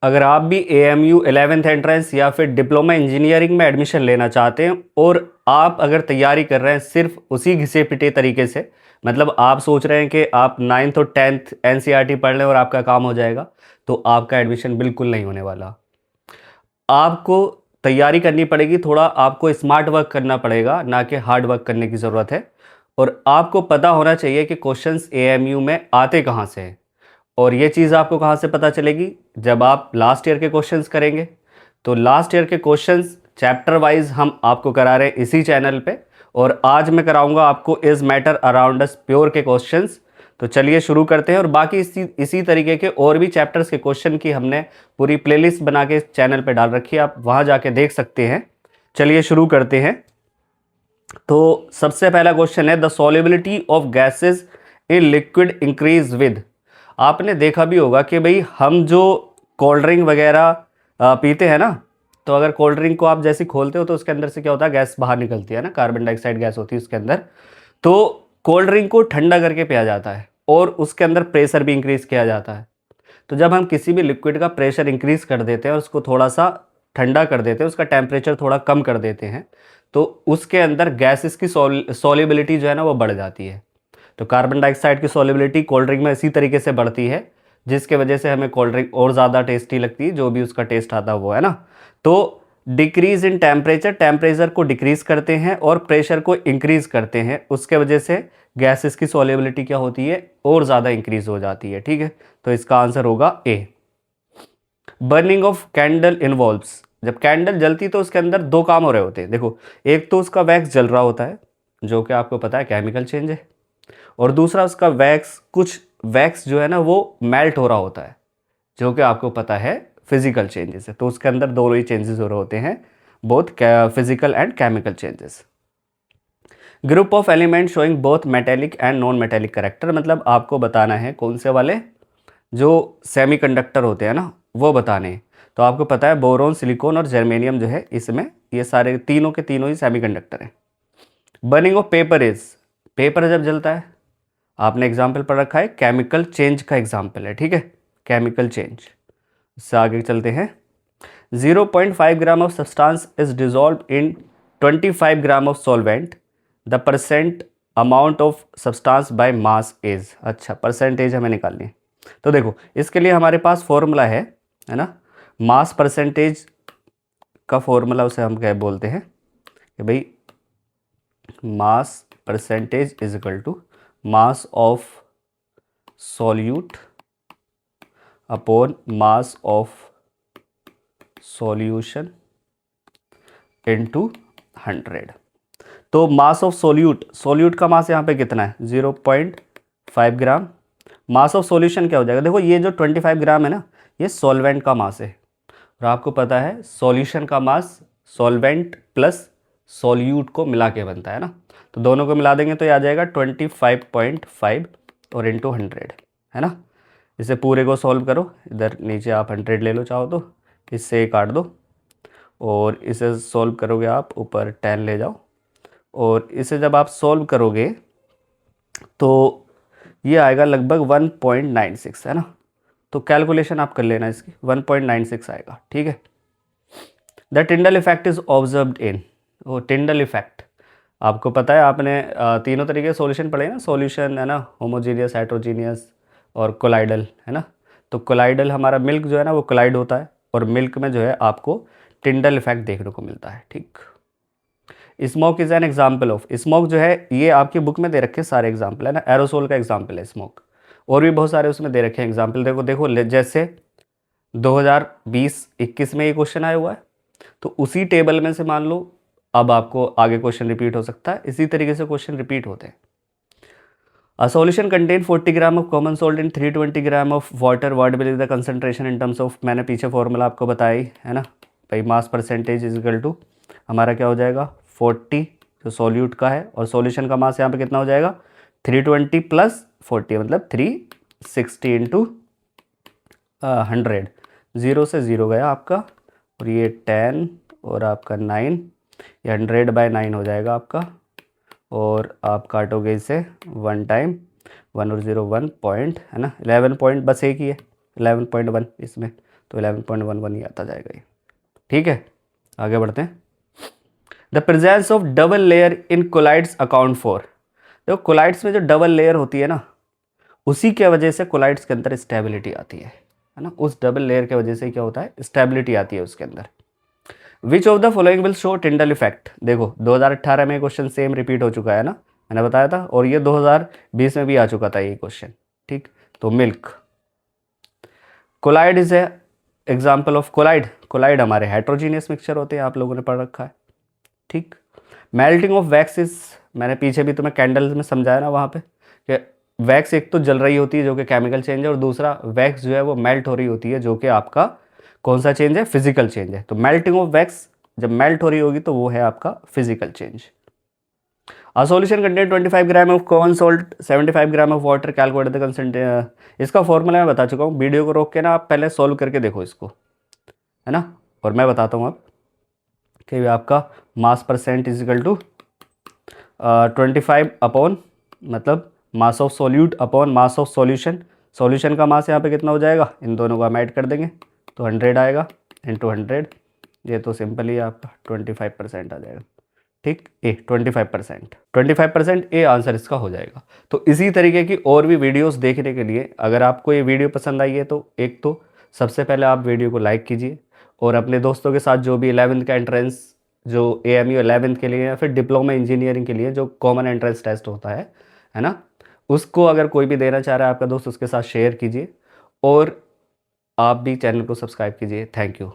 अगर आप भी AMU 11th एंट्रेंस या फिर डिप्लोमा इंजीनियरिंग में एडमिशन लेना चाहते हैं और आप अगर तैयारी कर रहे हैं सिर्फ उसी घिसे पिटे तरीके से, मतलब आप सोच रहे हैं कि आप 9th और 10th NCERT पढ़ लें और आपका काम हो जाएगा, तो आपका एडमिशन बिल्कुल नहीं होने वाला। आपको तैयारी करनी पड़ेगी, थोड़ा आपको स्मार्ट वर्क करना पड़ेगा, ना कि हार्ड वर्क करने की ज़रूरत है। और आपको पता होना चाहिए कि क्वेश्चंस AMU में आते कहाँ से हैं। और ये चीज़ आपको कहाँ से पता चलेगी, जब आप लास्ट ईयर के क्वेश्चंस करेंगे। तो लास्ट ईयर के क्वेश्चंस चैप्टर वाइज हम आपको करा रहे हैं इसी चैनल पे, और आज मैं कराऊंगा आपको is matter around us pure के क्वेश्चंस। तो चलिए शुरू करते हैं, और बाकी इसी तरीके के और भी चैप्टर्स के क्वेश्चन की हमने पूरी प्लेलिस्ट बना के चैनल पे डाल रखी है, आप वहाँ जाके देख सकते हैं। चलिए शुरू करते हैं। तो सबसे पहला क्वेश्चन है, the solubility of gases in liquid increase with. आपने देखा भी होगा कि भाई हम जो कोल्ड ड्रिंक वगैरह पीते हैं ना, तो अगर कोल्ड ड्रिंक को आप जैसे खोलते हो तो उसके अंदर से क्या होता है, गैस बाहर निकलती है ना, कार्बन डाइऑक्साइड गैस होती है उसके अंदर। तो कोल्ड ड्रिंक को ठंडा करके पिया जाता है और उसके अंदर प्रेशर भी इंक्रीज किया जाता है। तो जब हम किसी भी लिक्विड का प्रेशर इंक्रीज कर देते हैं और उसको थोड़ा सा ठंडा कर देते हैं, उसका टेम्परेचर थोड़ा कम कर देते हैं, तो उसके अंदर गैसेस की सॉल्युबिलिटी जो है ना वो बढ़ जाती है। तो कार्बन डाइऑक्साइड की सॉल्युबिलिटी कोल्ड ड्रिंक में इसी तरीके से बढ़ती है, जिसके वजह से हमें कोल्ड ड्रिंक और ज़्यादा टेस्टी लगती है, जो भी उसका टेस्ट आता है वो, है ना। तो डिक्रीज इन टेम्परेचर, टेम्परेचर को डिक्रीज करते हैं और प्रेशर को इंक्रीज करते हैं, उसके वजह से गैसेस की सॉल्युबिलिटी क्या होती है, और ज़्यादा इंक्रीज हो जाती है। ठीक है, तो इसका आंसर होगा ए। बर्निंग ऑफ कैंडल इन्वॉल्व्स, जब कैंडल जलती तो उसके अंदर दो काम हो रहे होते हैं। देखो, एक तो उसका वैक्स जल रहा होता है, जो कि आपको पता है केमिकल चेंज है, और दूसरा उसका वैक्स, कुछ वैक्स जो है ना वो मेल्ट हो रहा होता है, जो कि आपको पता है फिजिकल चेंजेस है। तो उसके अंदर दोनों ही चेंजेस हो रहे होते हैं, both physical and chemical changes. Group of element showing both metallic and non metallic character, मतलब आपको बताना है कौन से वाले जो सेमीकंडक्टर होते हैं ना वो बताने हैं। तो आपको पता है बोरोन, सिलिकॉन और जर्मेनियम जो है, इसमें ये सारे तीनों के तीनों ही सेमीकंडक्टर हैं। Burning of paper is, paper जब जलता है, आपने एग्जाम्पल पढ़ रखा है, केमिकल चेंज का एग्जाम्पल है। ठीक है, केमिकल चेंज। इससे आगे चलते हैं। 0.5 gram of substance is dissolve in 25 gram of solvent, the percent amount of substance by mass is. अच्छा, परसेंटेज हमें निकालनी है। तो देखो, इसके लिए हमारे पास फॉर्मूला है ना, मास परसेंटेज का फॉर्मूला उसे हम क्या बोलते हैं कि भाई mass percentage is equal to mass of solute upon mass of solution into 100। तो मास ऑफ सॉल्यूट, सॉल्यूट का मास यहाँ पे कितना है, 0.5 ग्राम। मास ऑफ सॉल्यूशन क्या हो जाएगा, देखो ये जो 25 ग्राम है ना, ये सॉल्वेंट का मास है, और आपको पता है सॉल्यूशन का मास सॉल्वेंट प्लस सॉल्यूट को मिला के बनता है ना। तो दोनों को मिला देंगे तो ये आ जाएगा 25.5 और इंटू 100, है ना। इसे पूरे को सॉल्व करो, इधर नीचे आप 100 ले लो चाहो तो, इससे काट दो, और इसे सॉल्व करोगे आप ऊपर 10 ले जाओ, और इसे जब आप सॉल्व करोगे तो ये आएगा लगभग 1.96, है ना। तो कैलकुलेशन आप कर लेना इसकी, 1.96 आएगा। ठीक है। The Tyndall effect is observed in, वो टिंडल इफेक्ट आपको पता है, आपने तीनों तरीके सॉल्यूशन पढ़े ना, सॉल्यूशन है ना, होमोजीनियस, हेट्रोजीनियस और कोलाइडल, है ना। तो कोलाइडल हमारा मिल्क जो है ना वो कोलाइड होता है, और मिल्क में जो है आपको टिंडल इफेक्ट देखने को मिलता है। ठीक। Smoke is an example of, smoke जो है ये आपकी बुक में दे रखे सारे एग्जाम्पल, है ना। एरोसोल का एग्जाम्पल है स्मोक, और भी बहुत सारे उसमें दे रखे हैं एग्जाम्पल। देखो देखो जैसे 2020-21 में ये क्वेश्चन आया हुआ है, तो उसी टेबल में से मान लो अब आपको आगे क्वेश्चन रिपीट हो सकता है, इसी तरीके से क्वेश्चन रिपीट होते हैं। A solution contain 40 gram of common salt in 320 gram of water, what will the concentration in terms of, मैंने पीछे फॉर्मूला आपको बताया ही है ना भाई, mass percentage is equal to हमारा क्या हो जाएगा 40 जो सॉल्यूट का है, और सॉल्यूशन का मास यहाँ पे कितना हो जाएगा 320 प्लस 40 मतलब 360 इंटू 100। 0 से 0 गया आपका, और ये 10 और आपका 9, ये 100/9 हो जाएगा आपका, और आप काटोगे इसे 1 टाइम, 1 और 0 1 पॉइंट, है ना, 11 पॉइंट, बस एक ही है 11.1 इसमें, तो 11.11 ही आता जाएगा ये। ठीक है, आगे बढ़ते हैं। The presence of double layer in colloids account for. देखो कोलाइड्स में जो डबल लेयर होती है ना, उसी के वजह से कोलाइड्स के अंदर स्टेबिलिटी आती है ना। उस डबल लेयर के वजह से क्या होता है, स्टेबिलिटी आती है उसके अंदर। Which of the following will show Tyndall effect. देखो 2018 में क्वेश्चन सेम रिपीट हो चुका है ना, मैंने बताया था, और ये 2020 में भी आ चुका था ये क्वेश्चन। ठीक, तो milk. Colloid is a example of colloid. Colloid हमारे हेट्रोजीनियस मिक्सचर होते हैं, आप लोगों ने पढ़ रखा है। ठीक, मेल्टिंग ऑफ वैक्स इज, मैंने पीछे भी तुम्हें कैंडल्स में समझाया ना वहाँ पे कि वैक्स एक तो जल रही होती है जो कि केमिकल चेंज है, और दूसरा वैक्स जो है वो मेल्ट हो रही होती है जो कि आपका कौन सा चेंज है, फिजिकल चेंज है। तो मेल्टिंग ऑफ वैक्स जब मेल्ट हो रही होगी तो वो है आपका physical change. A solution contain 25 gram of common salt 75 gram of water, calculate the consent. इसका फॉर्मूला मैं बता चुका हूँ, वीडियो को रोक के ना आप पहले सॉल्व करके देखो इसको, है ना। और मैं बताता हूँ अब कि आपका mass percent equal to 25 upon, मतलब mass of solute upon mass of solution. Solution का मास यहाँ पे कितना हो जाएगा, इन दोनों को हम ऐड कर देंगे तो 100 आएगा इंटू 100। ये तो सिंपल ही आपका 25% आ जाएगा। ठीक, ए 25% ए आंसर इसका हो जाएगा। तो इसी तरीके की और भी वीडियोस देखने के लिए अगर आपको ये वीडियो पसंद आई है तो एक तो सबसे पहले आप वीडियो को लाइक कीजिए, और अपने दोस्तों के साथ जो भी 11th का एंट्रेंस, जो AMU 11th के लिए या फिर डिप्लोमा इंजीनियरिंग के लिए जो कॉमन एंट्रेंस टेस्ट होता है ना, उसको अगर कोई भी देना चाह रहा है आपका दोस्त, उसके साथ शेयर कीजिए, और आप भी चैनल को सब्सक्राइब कीजिए। Thank you.